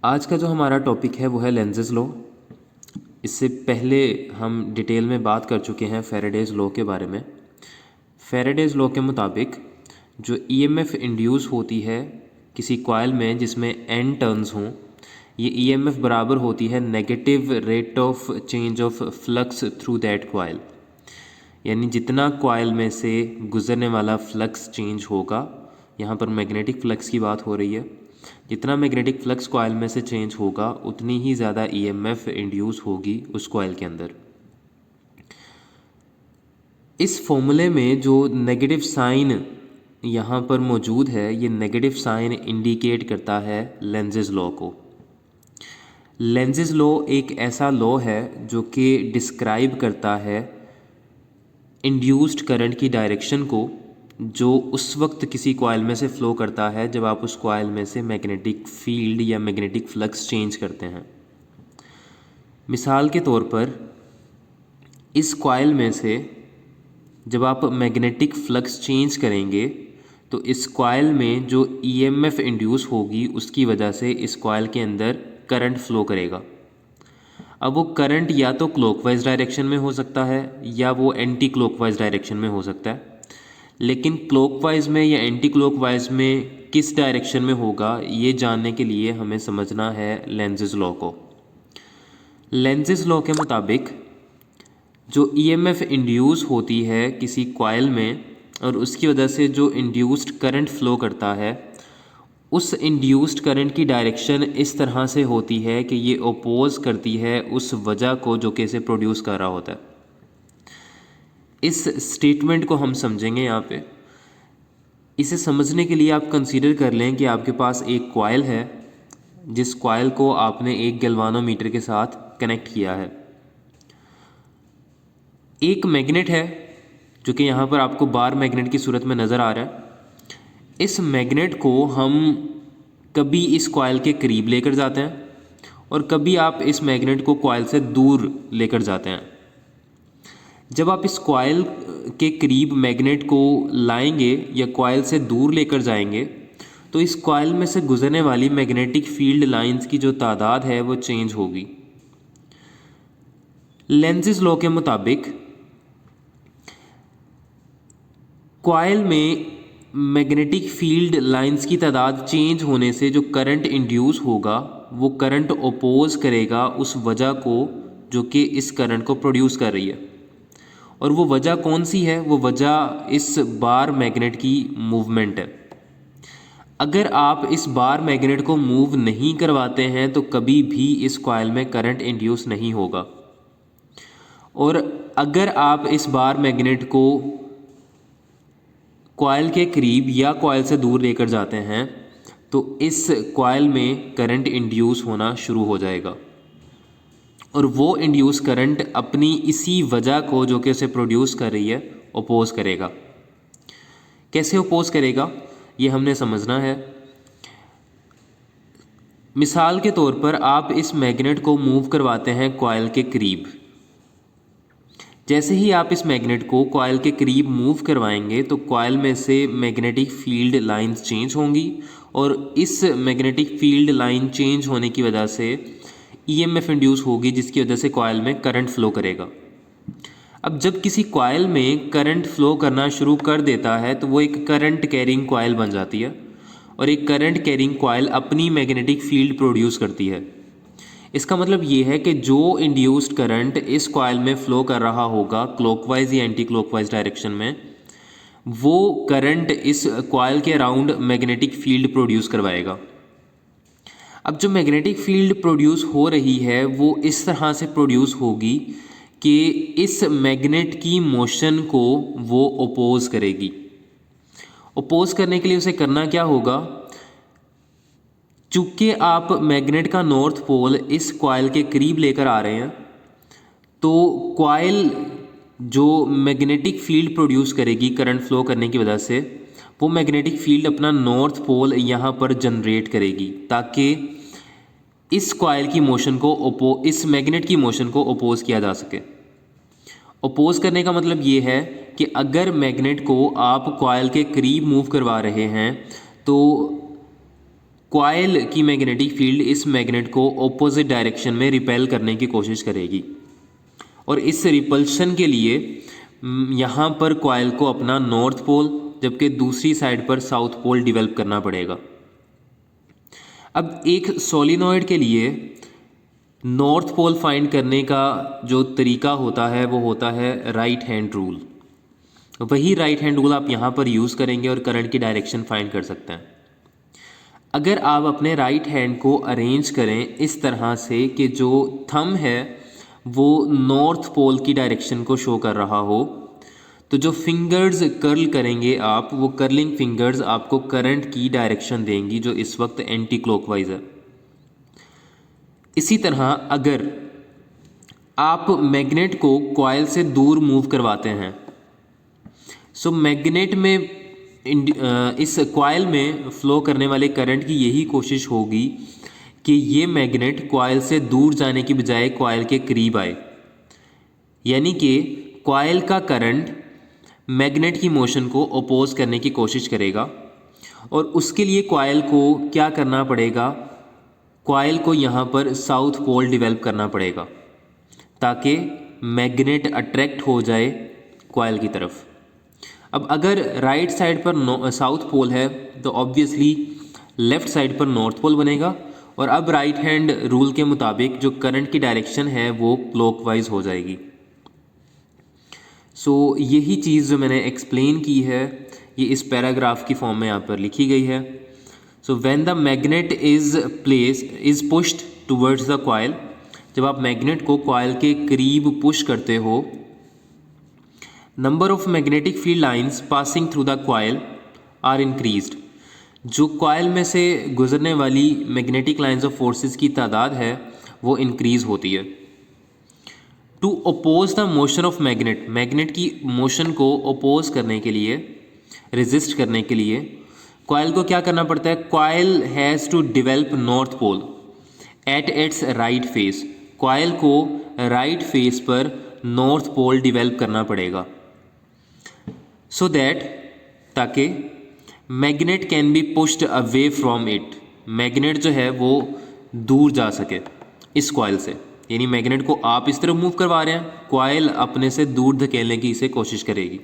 आज का जो हमारा टॉपिक है वो है लेंजेस लॉ। इससे पहले हम डिटेल में बात कर चुके हैं फैराडेज लॉ के बारे में। फैराडेज लॉ के मुताबिक जो ईएमएफ इंड्यूस होती है किसी कॉइल में जिसमें n टर्न्स हों, ये ईएमएफ बराबर होती है negative rate of change of flux through that coil. यानी जितना कॉइल में से गुजरने वाला फ्लक्स चेंज होगा, यहाँ पर मैग्नेटिक फ्लक्स की बात हो रही है, जितना मैग्नेटिक फ्लक्स कॉइल में से चेंज होगा उतनी ही ज़्यादा ईएमएफ इंड्यूस होगी उस कॉइल के अंदर। इस फॉर्मूले में जो नेगेटिव साइन यहाँ पर मौजूद है, ये नेगेटिव साइन इंडिकेट करता है लेंजेस लॉ को। लेंजेस लॉ एक ऐसा लॉ है जो कि डिस्क्राइब करता है इंड्यूस्ड करंट की डायरेक्शन को, जो उस वक्त किसी कॉइल में से फ़्लो करता है जब आप उस कॉइल में से मैग्नेटिक फील्ड या मैग्नेटिक फ्लक्स चेंज करते हैं। मिसाल के तौर पर इस कॉइल में से जब आप मैग्नेटिक फ्लक्स चेंज करेंगे तो इस कॉइल में जो ईएमएफ इंड्यूस होगी उसकी वजह से इस कॉइल के अंदर करंट फ़्लो करेगा। अब वो करंट या तो क्लॉकवाइज डायरेक्शन में हो सकता है या वो एंटी क्लॉकवाइज डायरेक्शन में हो सकता है, लेकिन क्लॉकवाइज में या एंटी क्लॉकवाइज में किस डायरेक्शन में होगा ये जानने के लिए हमें समझना है लेंजेस लॉ को। लेंजेस लॉ के मुताबिक जो ईएमएफ इंड्यूस होती है किसी कॉइल में और उसकी वजह से जो इंड्यूस्ड करंट फ़्लो करता है, उस इंड्यूस्ड करंट की डायरेक्शन इस तरह से होती है कि ये ओपोज करती है उस वजह को जो कि इसे प्रोड्यूस कर रहा होता है। इस स्टेटमेंट को हम समझेंगे यहाँ पे। इसे समझने के लिए आप कंसीडर कर लें कि आपके पास एक कॉइल है जिस कॉइल को आपने एक गैल्वानोमीटर के साथ कनेक्ट किया है। एक मैग्नेट है जो कि यहाँ पर आपको बार मैग्नेट की सूरत में नज़र आ रहा है। इस मैग्नेट को हम कभी इस कॉइल के करीब लेकर जाते हैं और कभी आप इस मैग्नेट को कॉइल से दूर लेकर जाते हैं। जब आप इस कॉइल के करीब मैग्नेट को लाएंगे या कॉइल से दूर लेकर जाएंगे तो इस कॉइल में से गुजरने वाली मैग्नेटिक फील्ड लाइंस की जो तादाद है वो चेंज होगी। लेंजेस लॉ के मुताबिक कॉइल में मैग्नेटिक फील्ड लाइंस की तादाद चेंज होने से जो करंट इंड्यूस होगा वो करंट ओपोज करेगा उस वजह को जो कि इस करंट को प्रोड्यूस कर रही है। और वो वजह कौन सी है? वो वजह इस बार मैग्नेट की मूवमेंट है। अगर आप इस बार मैग्नेट को मूव नहीं करवाते हैं तो कभी भी इस कॉइल में करंट इंड्यूस नहीं होगा। और अगर आप इस बार मैग्नेट को कॉइल के करीब या कॉइल से दूर लेकर जाते हैं तो इस कॉइल में करंट इंड्यूस होना शुरू हो जाएगा और वो इंड्यूस करंट अपनी इसी वजह को जो कि उसे प्रोड्यूस कर रही है ओपोज करेगा। कैसे ओपोज करेगा ये हमने समझना है। मिसाल के तौर पर आप इस मैग्नेट को मूव करवाते हैं कॉइल के करीब। जैसे ही आप इस मैग्नेट को कॉइल के करीब मूव करवाएंगे तो कॉइल में से मैग्नेटिक फील्ड लाइंस चेंज होंगी और इस मैग्नेटिक फील्ड लाइन चेंज होने की वजह से ईएमएफ इंड्यूस होगी जिसकी वजह से कॉइल में करंट फ़्लो करेगा। अब जब किसी कॉइल में करंट फ़्लो करना शुरू कर देता है तो वो एक करंट कैरिंग कॉइल बन जाती है और एक करंट कैरिंग कॉइल अपनी मैग्नेटिक फील्ड प्रोड्यूस करती है। इसका मतलब ये है कि जो इंड्यूस्ड करंट इस कॉइल में फ़्लो कर रहा होगा क्लॉकवाइज या एंटी क्लॉकवाइज डायरेक्शन में, वो करंट इस कॉइल के अराउंड मैग्नेटिक फील्ड प्रोड्यूस करवाएगा। अब जो मैग्नेटिक फील्ड प्रोड्यूस हो रही है वो इस तरह से प्रोड्यूस होगी कि इस मैग्नेट की मोशन को वो ओपोज करेगी। ओपोज करने के लिए उसे करना क्या होगा? चूँकि आप मैग्नेट का नॉर्थ पोल इस कॉइल के करीब लेकर आ रहे हैं तो कॉइल जो मैग्नेटिक फील्ड प्रोड्यूस करेगी करंट फ्लो करने की वजह से, वो मैग्नेटिक फील्ड अपना नॉर्थ पोल यहाँ पर जनरेट करेगी ताकि इस कॉइल की मोशन को इस मैग्नेट की मोशन को ओपोज किया जा सके। ओपोज करने का मतलब ये है कि अगर मैग्नेट को आप कॉइल के करीब मूव करवा रहे हैं तो कॉइल की मैग्नेटिक फील्ड इस मैग्नेट को ऑपोजिट डायरेक्शन में रिपेल करने की कोशिश करेगी और इस रिपल्शन के लिए यहाँ पर कॉइल को अपना नॉर्थ पोल जबकि दूसरी साइड पर साउथ पोल डेवलप करना पड़ेगा। अब एक सोलिनॉइड के लिए नॉर्थ पोल फाइंड करने का जो तरीका होता है वो होता है राइट हैंड रूल। वही राइट हैंड रूल आप यहाँ पर यूज़ करेंगे और करंट की डायरेक्शन फाइंड कर सकते हैं। अगर आप अपने राइट हैंड को अरेंज करें इस तरह से कि जो थंब है वो नॉर्थ पोल की डायरेक्शन को शो कर रहा हो, तो जो फिंगर्स कर्ल करेंगे आप, वो कर्लिंग फिंगर्स आपको करंट की डायरेक्शन देंगी जो इस वक्त एंटी क्लॉकवाइज है। इसी तरह अगर आप मैग्नेट को कॉइल से दूर मूव करवाते हैं, सो मैग्नेट में इस कॉइल में फ़्लो करने वाले करंट की यही कोशिश होगी कि ये मैग्नेट कॉइल से दूर जाने की बजाय कॉइल के करीब आए, यानी कि कॉइल का करंट मैग्नेट की मोशन को अपोज करने की कोशिश करेगा और उसके लिए कॉइल को क्या करना पड़ेगा, कॉइल को यहाँ पर साउथ पोल डेवलप करना पड़ेगा ताकि मैग्नेट अट्रैक्ट हो जाए कॉइल की तरफ। अब अगर राइट साइड पर साउथ पोल है तो ऑब्वियसली लेफ़्ट साइड पर नॉर्थ पोल बनेगा और अब राइट हैंड रूल के मुताबिक जो करंट की डायरेक्शन है वो क्लॉकवाइज हो जाएगी। सो यही चीज़ जो मैंने एक्सप्लेन की है ये इस पैराग्राफ की फॉर्म में यहाँ पर लिखी गई है। So when the magnet is pushed towards the coil, जब आप मैग्नेट को कॉइल के करीब पुश करते हो, number of magnetic field lines passing through the coil are increased. जो कॉइल में से गुजरने वाली मैग्नेटिक लाइंस ऑफ फोर्सेस की तादाद है वो इंक्रीज़ होती है। To oppose the motion of magnet, magnet की मोशन को अपोज करने के लिए, रेजिस्ट करने के लिए कॉइल को क्या करना पड़ता है, coil has to develop north pole at its right face. Coil को राइट फेस पर नॉर्थ पोल डेवलप करना पड़ेगा सो दैट, ताकि magnet can be pushed away from it, magnet जो है वो दूर जा सके इस कॉइल से। यानी मैग्नेट को आप इस तरफ मूव करवा रहे हैं, कॉइल अपने से दूर धकेलने की इसे कोशिश करेगी।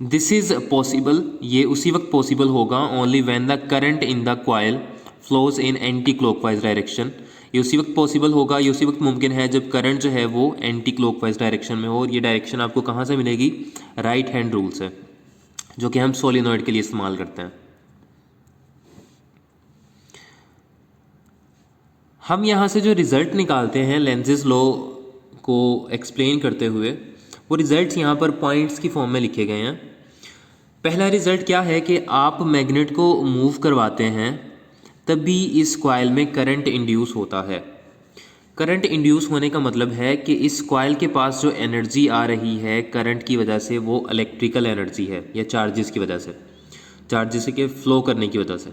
दिस इज़ पॉसिबल, ये उसी वक्त पॉसिबल होगा only when the current in the coil flows in anti clockwise direction. ये उसी वक्त पॉसिबल होगा, ये उसी वक्त मुमकिन है जब करंट जो है वो एंटी क्लॉकवाइज डायरेक्शन में हो। और ये डायरेक्शन आपको कहाँ से मिलेगी, राइट हैंड रूल से, जो कि हम सोलिनॉइड के लिए इस्तेमाल करते हैं। हम यहाँ से जो रिज़ल्ट निकालते हैं लेंज़ेस लॉ को एक्सप्लेन करते हुए, वो रिज़ल्ट्स यहाँ पर पॉइंट्स की फॉर्म में लिखे गए हैं। पहला रिज़ल्ट क्या है कि आप मैग्नेट को मूव करवाते हैं तभी इस कॉइल में करंट इंड्यूस होता है। करंट इंड्यूस होने का मतलब है कि इस कॉइल के पास जो एनर्जी आ रही है करंट की वजह से वो इलेक्ट्रिकल एनर्जी है या चार्जेस की वजह से, चार्जेस के फ़्लो करने की वजह से।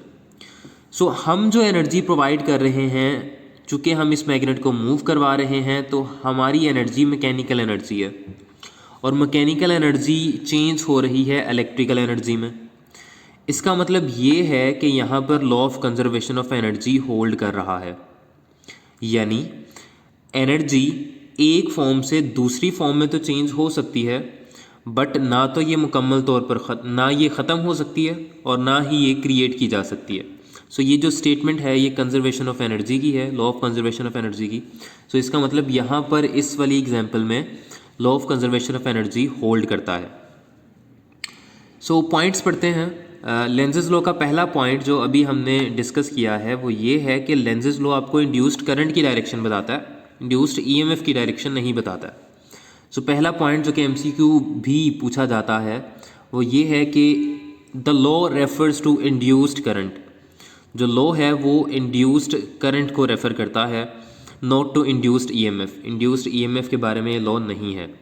सो हम जो एनर्जी प्रोवाइड कर रहे हैं, चूँकि हम इस मैग्नेट को मूव करवा रहे हैं, तो हमारी एनर्जी मैकेनिकल एनर्जी है और मैकेनिकल एनर्जी चेंज हो रही है इलेक्ट्रिकल एनर्जी में। इसका मतलब ये है कि यहाँ पर law of conservation of energy hold कर रहा है, यानी एनर्जी एक फॉर्म से दूसरी फॉर्म में तो चेंज हो सकती है, बट ना तो ये मुकम्मल तौर पर ना ये ख़त्म हो सकती है और ना ही ये क्रिएट की जा सकती है। सो ये जो स्टेटमेंट है ये कंजर्वेशन ऑफ एनर्जी की है, law of conservation of energy की। सो इसका मतलब यहाँ पर इस वाली एग्जांपल में law of conservation of energy hold करता है। सो पॉइंट्स पढ़ते हैं। लेंज़ेस लॉ का पहला पॉइंट जो अभी हमने डिस्कस किया है वो ये है कि लेंज़ेस लॉ आपको इंड्यूस्ड करंट की डायरेक्शन बताता है, इंड्यूस्ड ईएमएफ की डायरेक्शन नहीं बताता है। सो पहला पॉइंट जो कि एमसीक्यू भी पूछा जाता है वो ये है कि the law refers to induced current. जो लॉ है वो इंड्यूस्ड करंट को रेफ़र करता है, not to induced EMF. Induced EMF के बारे में ये लॉ नहीं है।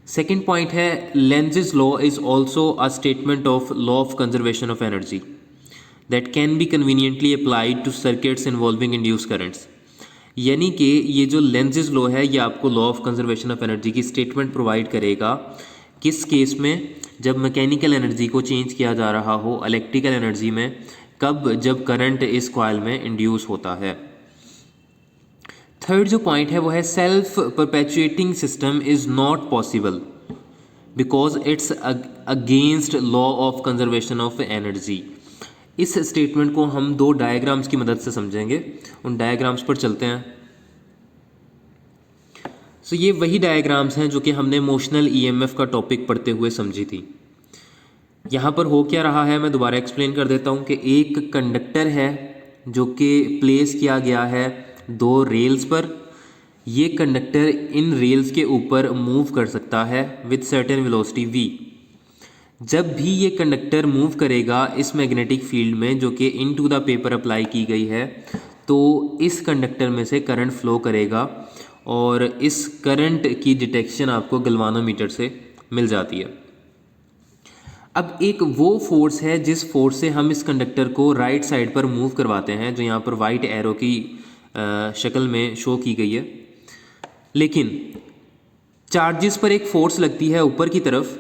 सेकेंड पॉइंट है Lenz's law is also a statement of law of conservation of energy that can be conveniently applied to circuits involving induced currents. यानी कि ये जो लेंज़ेस लॉ है ये आपको law of conservation of energy की statement provide करेगा किस केस में, जब मैकेनिकल एनर्जी को चेंज किया जा रहा हो इलेक्ट्रिकल एनर्जी में, कब? जब करंट इस कॉइल में इंड्यूस होता है। थर्ड जो पॉइंट है वो है self perpetuating system is not possible because it's against law of conservation of energy. इस स्टेटमेंट को हम दो डायग्राम्स की मदद से समझेंगे। उन डायग्राम्स पर चलते हैं। सो ये वही डायग्राम्स हैं जो कि हमने मोशनल ईएमएफ का टॉपिक पढ़ते हुए समझी थी। यहाँ पर हो क्या रहा है मैं दोबारा एक्सप्लेन कर देता हूँ कि एक कंडक्टर है जो कि प्लेस किया गया है दो रेल्स पर। ये कंडक्टर इन रेल्स के ऊपर मूव कर सकता है विद सर्टेन वेलोसिटी v। जब भी ये कंडक्टर मूव करेगा इस मैग्नेटिक फील्ड में जो कि इनटू द पेपर अप्लाई की गई है, तो इस कंडक्टर में से करंट फ्लो करेगा और इस करंट की डिटेक्शन आपको गैल्वानोमीटर से मिल जाती है। अब एक वो फोर्स है जिस फोर्स से हम इस कंडक्टर को राइट साइड पर मूव करवाते हैं, जो यहाँ पर वाइट एरो की शक्ल में शो की गई है। लेकिन चार्जेस पर एक फोर्स लगती है ऊपर की तरफ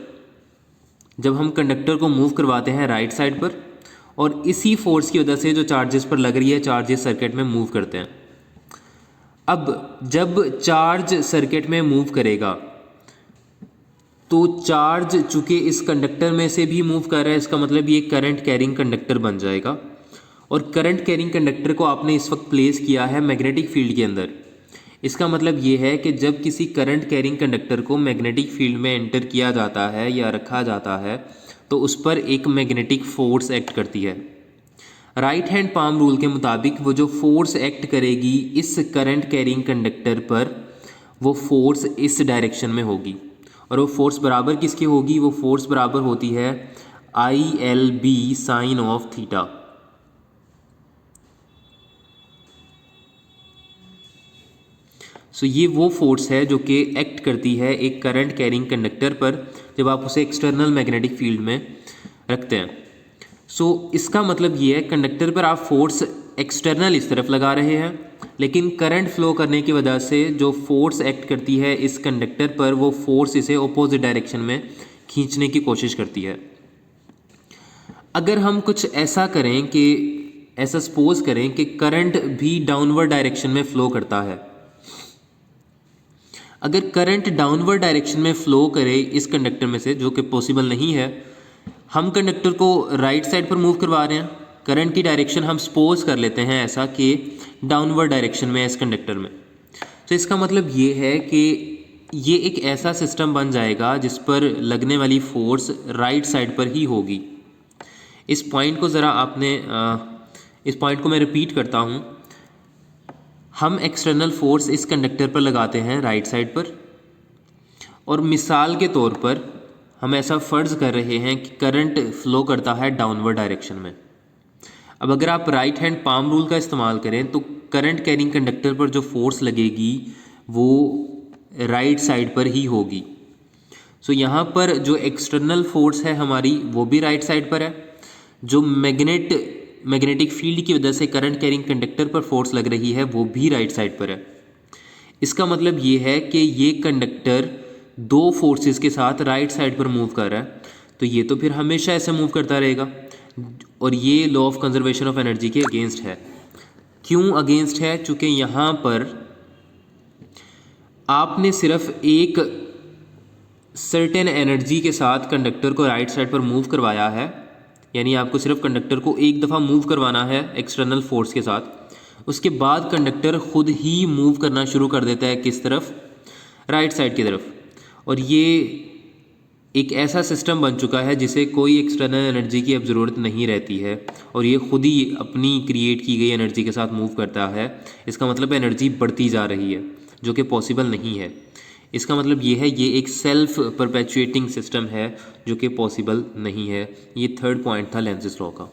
जब हम कंडक्टर को मूव करवाते हैं राइट साइड पर, और इसी फोर्स की वजह से जो चार्जेस पर लग रही है चार्जेस सर्किट में मूव करते हैं। अब जब चार्ज सर्किट में मूव करेगा तो चार्ज चूँकि इस कंडक्टर में से भी मूव कर रहा है, इसका मतलब ये करंट कैरिंग कंडक्टर बन जाएगा। और करंट कैरिंग कंडक्टर को आपने इस वक्त प्लेस किया है मैग्नेटिक फील्ड के अंदर। इसका मतलब ये है कि जब किसी करंट कैरिंग कंडक्टर को मैग्नेटिक फील्ड में एंटर किया जाता है या रखा जाता है तो उस पर एक मैग्नेटिक फोर्स एक्ट करती है। राइट हैंड पाम रूल के मुताबिक वो जो फोर्स एक्ट करेगी इस करंट कैरिंग कंडक्टर पर, वो फोर्स इस डायरेक्शन में होगी। और वो फोर्स बराबर किसकी होगी? वो फोर्स बराबर होती है ILB साइन ऑफ थीटा। सो ये वो फोर्स है जो कि एक्ट करती है एक करंट कैरिंग कंडक्टर पर जब आप उसे एक्सटर्नल मैग्नेटिक फील्ड में रखते हैं। सो इसका मतलब ये है कंडक्टर पर आप फोर्स एक्सटर्नल इस तरफ लगा रहे हैं, लेकिन करंट फ्लो करने की वजह से जो फोर्स एक्ट करती है इस कंडक्टर पर, वो फोर्स इसे ऑपोजिट डायरेक्शन में खींचने की कोशिश करती है। अगर हम कुछ ऐसा करें कि ऐसा सपोज करें कि करंट भी डाउनवर्ड डायरेक्शन में फ़्लो करता है। अगर करंट डाउनवर्ड डायरेक्शन में फ़्लो करे इस कंडक्टर में से, जो कि पॉसिबल नहीं है, हम कंडक्टर को राइट साइड पर मूव करवा रहे हैं, करंट की डायरेक्शन हम सपोज कर लेते हैं ऐसा कि डाउनवर्ड डायरेक्शन में है इस कंडक्टर में। तो इसका मतलब ये है कि ये एक ऐसा सिस्टम बन जाएगा जिस पर लगने वाली फोर्स राइट साइड पर ही होगी। इस पॉइंट को ज़रा आपने इस पॉइंट को मैं रिपीट करता हूँ। हम एक्सटर्नल फोर्स इस कंडक्टर पर लगाते हैं राइट साइड पर, और मिसाल के तौर पर हम ऐसा फ़र्ज़ कर रहे हैं कि करंट फ़्लो करता है डाउनवर्ड डायरेक्शन में। अब अगर आप राइट हैंड पाम रूल का इस्तेमाल करें तो करंट कैरिंग कंडक्टर पर जो फोर्स लगेगी वो राइट साइड पर ही होगी। सो यहाँ पर जो एक्सटर्नल फोर्स है हमारी वो भी राइट साइड पर है। जो मैग्नेटिक फील्ड की वजह से करंट कैरिंग कंडक्टर पर फोर्स लग रही है वो भी राइट साइड पर है। इसका मतलब ये है कि ये कंडक्टर दो फोर्सेस के साथ राइट साइड पर मूव कर रहा है, तो ये तो फिर हमेशा ऐसे मूव करता रहेगा, और ये law of conservation of energy के अगेंस्ट है। क्यों अगेंस्ट है? चूँकि यहाँ पर आपने सिर्फ एक सर्टेन एनर्जी के साथ कंडक्टर को राइट साइड पर मूव करवाया है, यानी आपको सिर्फ कंडक्टर को एक दफ़ा मूव करवाना है एक्सटर्नल फोर्स के साथ। उसके बाद कंडक्टर खुद ही मूव करना शुरू कर देता है किस तरफ? राइट साइड की तरफ। और ये एक ऐसा सिस्टम बन चुका है जिसे कोई एक्सटर्नल एनर्जी की अब ज़रूरत नहीं रहती है, और ये खुद ही अपनी क्रिएट की गई एनर्जी के साथ मूव करता है। इसका मतलब एनर्जी बढ़ती जा रही है, जो कि पॉसिबल नहीं है। इसका मतलब ये है ये एक सेल्फ परपेचुएटिंग सिस्टम है जो कि पॉसिबल नहीं है। ये थर्ड पॉइंट था लेंज़ेस लॉ का।